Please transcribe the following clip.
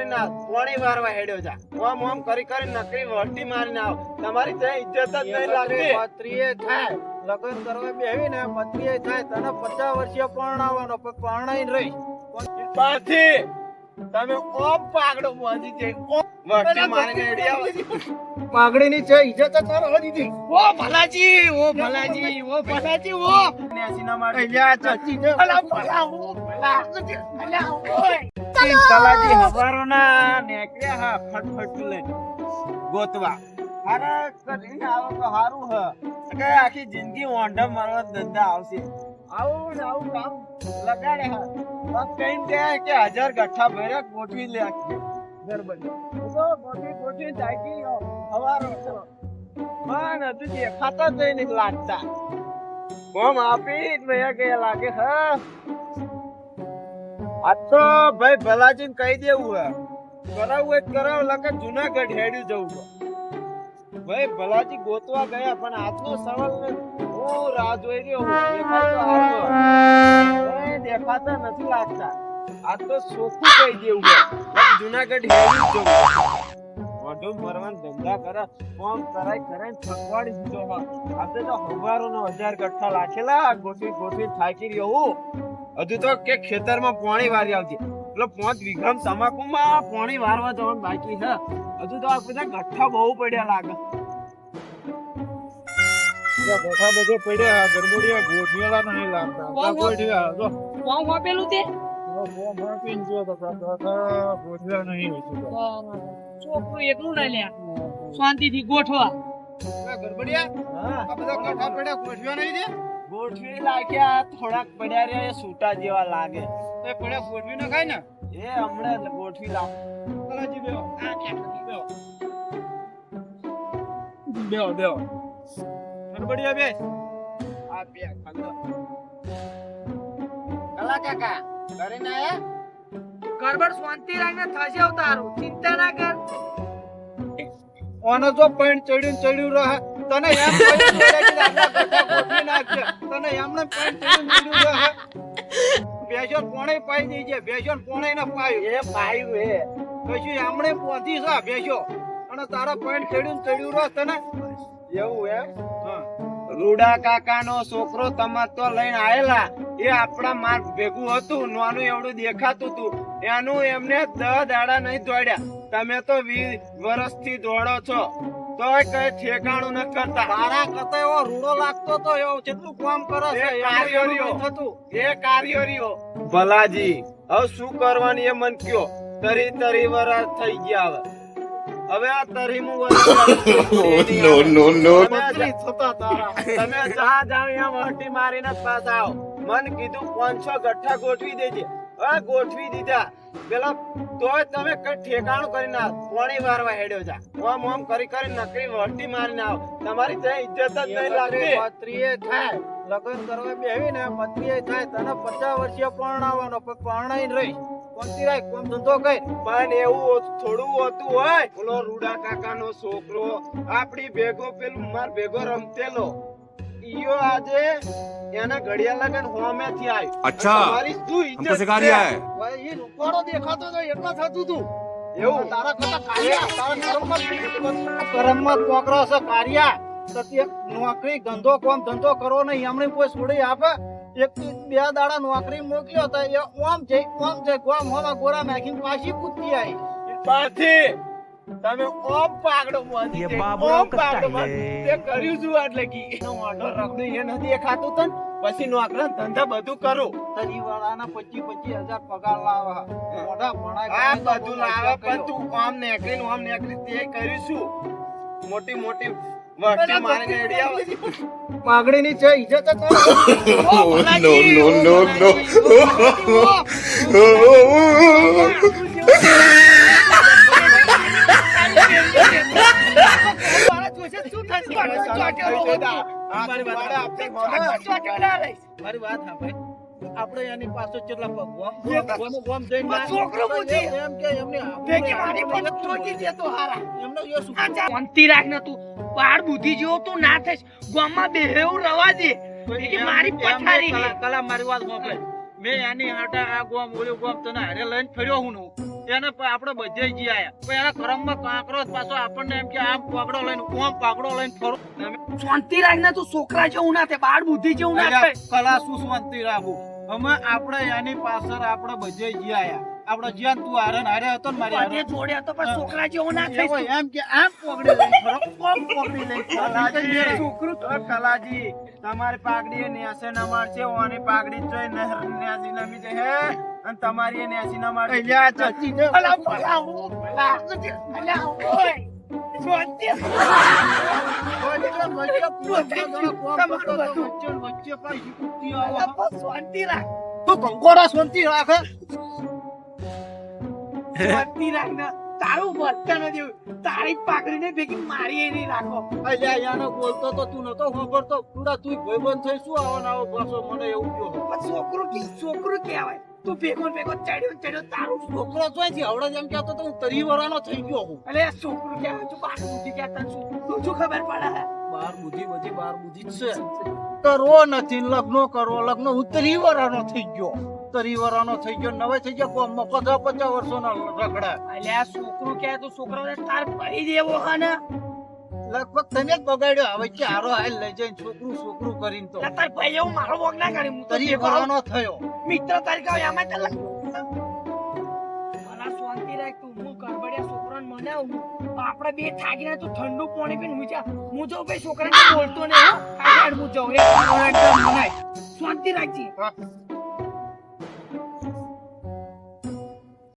કરીને પાણી વારવા હેડ્યો જા ઓમ ઓમ કરી નકરી વળતી મારીને આવ તમારી ત્યાં ઇજ્જત જ નહીં લાગતી પત્રીએ થાય લગન કરવા બેહી ને પત્રીએ થાય તને 50 વર્ષીય પરણાવવાનો પણ પરણાઈ રહી પાછી તમે ઓમ પાગડો મોજી જઈ વળતી મારીને હેડી આવ પાગડીની છે ઇજ્જત જ તારો દીધી ઓ ભલાજી ઓ ભલાજી ઓ ભલાજી ઓ નેસીના માર અલ્યા ચાચી ને અલા ભલા ઓ ભલા અલ્યા ઓય તલાજી હવારો ના નેકળ્યા હા ફટફટ લે ગોતવા અરે કરીને આવો તો હારું હ કે આખી જિંદગી ઓંઢા મારવા ધંધા આવશે આવું ને આવું કામ લગાડે હા બસ કઈ દે કે 1000 ગઠ્ઠા ભરે ગોઠવી લે આખી ગરબડ તો ગોઠવી જાગી હવારો ચલો માન તું દેખાતા જ નહીં લાગતા કોમ આપી મે કે લાગે હા આ તો ભાઈ ભલાજી ને કહી દેવું હે કરાવું એક કરાવ લકે જૂનાગઢ હેડ્યું જવું ભાઈ ભલાજી ગોતવા ગયા પણ આજનો સવાલ હું રાહ જોઈ રહ્યો હું દેખાતા નથી લાગતા આ તો સોખું કહી દેવું હે જૂનાગઢ હેડ્યું જવું વધુ મરવાન ધંધા કરે કોમ કરાય કરે થકવાડી દીધો આપણે તો હવારો નો 1000 ગઠ્ઠા લાખેલા ગોઠવી થાકી રહ્યો હું હજુ તો કે ખેતરમાં પાણી વારી આવતી એટલે 5 વીઘામ તમાકુમાં પાણી વારવા જવાનું બાકી છે હજુ તો આપણે ગઠ્ઠા બહુ પડ્યા લાગે ગઠ્ઠા બધે પડ્યા ગરબડિયા ગોઠિયાલા નહીં લાગતા ગોઠિયા જો કોણ આપેલું તે મોપીન જો તો ગોઠિયા નહીં છોકરું એકલું ના લ્યા શાંતિથી ગોઠવા ગરબડિયા આ બધા ગઠ્ઠા પડ્યા ગોઠિયા નહીં દે ગોઠવી લાગ્યા થોડાક પડ્યા રે સૂટા જેવા લાગે તો પડ્યા ગોઠવી ન ખાય ને એ હમણે ગોઠવી લાવ કલાજી બેઓ આ કેટલી બેઓ ગરબડિયા બે આ બે ખાલો કલા કાકા ઘરે ના આયા ગરબડ શાંતિ રાખને થશે અવતારું ચિંતા ના કર ઓનો જો પોઈન્ટ ચડ્યું રહે તને એમ કહી દે કે આપણા ગઠ્ઠા ગોઠવી નાખજે તને એમને પોઈન્ટ ચડ્યું રહે બેસો કોણે પાઈ દેજે બેસો કોણે ન પાયું એ પાયું હે પછી એમણે પહોંચી છે બેસો અને તારા પોઈન્ટ ચડ્યું રહે તને એવું હે રૂડા કાકાનો છોકરો તમાર તો લઈને આયેલા એ આપણા માર ભેગું હતું નાનું એવડું દેખાતું હતું એનું એમને 10 દાડા નહીં દોડ્યા તમે તો 20 વર્ષથી દોડો છો તોય કઈ ઠેકાણું ન કરતા તારા કતે એવો રૂડો લાગતો તો એવો કેટલું કામ કરે છે એ કાર્યરીઓ ભલાજી હવે શું કરવાની એ મન કયો તરી વરસ થઈ ગયા હવે આ તરીમું નો તમે જા જાવ અહીંયા વહટી મારીને પાસ આવો મન કીધું 500 ગઠ્ઠા ગોઠવી દેજે હવે ગોઠવી દીધા પેલા તોય તમે કઈ ઠેકાણું કરીને પાણી વારવા હેડ્યો જા ઓમ કરી નકરી વળતી મારીને આવ તમારી ત્યાં ઇજ્જત જ નહીં લાગતી પત્રીએ થાય લગન કરવા બેહી ને પત્રીએ થાય તને 50 વર્ષીય પરણાવવાનો પણ પરણાઈ રહી કોણતી રાય કોમ ધંધો કઈ પણ એવું થોડું હોતું હોય ઓલો રૂડા કાકાનો છોકરો આપડી ભેગો પેલું માર ભેગો રમતેલો ઈયો આજે એના ઘડિયા લગન હોમેથી આવ્યો અચ્છા તમારી શું ઇજ્જત हमको सिखा रिया है ભાઈ એ રૂપાળો દેખાતો તો એટલા થતું તું એવું તારા કરતા કારિયા તારા કરમમાં કોકરો છે કારિયા સત્ય નોકરી ધંધો કરો નહીં એમણે કોઈ છોડી આપે એક બે દાડા નોકરી મોકલ્યો તો એ ઓમ જઈ ગોમ હોવા ગોરા નાખીને પાછી કૂદતી આવી પાછી તમે ઓમ પાગડો મોદી ઓમ પાગડો તે કર્યું શું એટલે કે એનો ઓર્ડર રખડી એ નથી દેખાતું તન પછી નોકરા ધંધા બધું કરું તરી વાળાના 25,000 પગાર લાવે મોઢા ભણાય આ બધું લાવે પણ તું ઓમ નેકરી તે કરીશું મોટી વાટી મારીને એડી આવે પાગડીની છે ઇજ્જત તો મારી વાત હા ભાઈ આપણે એની પાસે કેટલા ભગવાન જઈને છોકરો બુજી એમ કે એમને ભેગી મારી પર ચોકી દે તો હારા એમનો યો શું શાંતિ રાખ ને તું બાળ બુદ્ધિ જેવો તું ના થઈશ ગામમાં બેહેવું રવા દે કે મારી પથારી કલા મારી વાત સાંભળે મેં એની હાટા આ ગોમ ઓલ્યો ગોમ તને હારે લઈને ફર્યો હું એને આપણે બધે જી આયા પણ એના કરમમાં કાંકરો જ પાછો આપણને એમ કે આમ પાકડો લઈને ઓમ પાકડો લઈને ફરો શાંતિ રાખને તું છોકરા જેવું ના થાય બાળ બુદ્ધિ જેવું ના થાય કલા શું શાંતિ રાખું અમે આપણે એની પાછળ આપણે બધે જી આયા આપણે જ્યાં તું હારે હતો ને મારી બધે જોડે હતો પણ છોકરા જેવું ના થાય એવો એમ કે આમ પકડી લઈને ફરો ઓમ પકડી લઈને કલાજી છોકરું તો કલાજી તમારી પાઘડી નેસે ના મારશે ઓની પાઘડી જોઈ નહેર નેસી નમી છે હે અને તમારી નેસી ના મારશે અલ્યા ચાચી ને અલા ભલા અલા ઓય શાંતિ શાંતિ રાખ તું કંકોડા શાંતિ રાખે શાંતિ રાખ ને તારું વર્તન જ એવું તારી પાકડીને ભેગી મારી નહીં રાખો અલ્યા યાનો બોલતો તો તું નતો ખબરતો પૂરા તું ભાઈબંધ થઈ શું આવો પાછો મને એવું કહ્યો પણ છોકરું કહેવાય તું ભેગો ચડ્યો તારું છોકરો જોઈ છે હવડે જેમ કહેતો તો હું 30 વર્ષનો થઈ ગયો હું અલે છોકરું કહેવાય તું બાર બુદ્ધિ કહેતા તું શું ખબર પડે બાર બુદ્ધિ જ છે કરવો નથી ને લગ્ન કરવો લગ્ન હું 30 વર્ષનો થઈ ગયો 30 વર્ષનો થઈ ગયો નવે થઈ ગયો કોમમાં 50 વર્ષોના રખડા અલે આ છોકરું કહે તો છોકરાને તાર પડી દેવો હે ને લગભગ તમે જ બગાડ્યો હવે ચારો હાલ લઈ જઈને છોકરું કરીને તો તાર ભાઈ એવું મારો વગ ના કરી હું તો 30 વર્ષનો થયો મિત્ર તારી કહો એમાં તને મને શાંતિ રાખ તું હું ગરબડિયા છોકરાને મનાવું આપણે બે થાકીને તું ઠંડુ પાણી પીને હું જો ભાઈ છોકરાને બોલતો નહીં હો આ હું જાઉં એકદમ મનાય શાંતિ રાખજી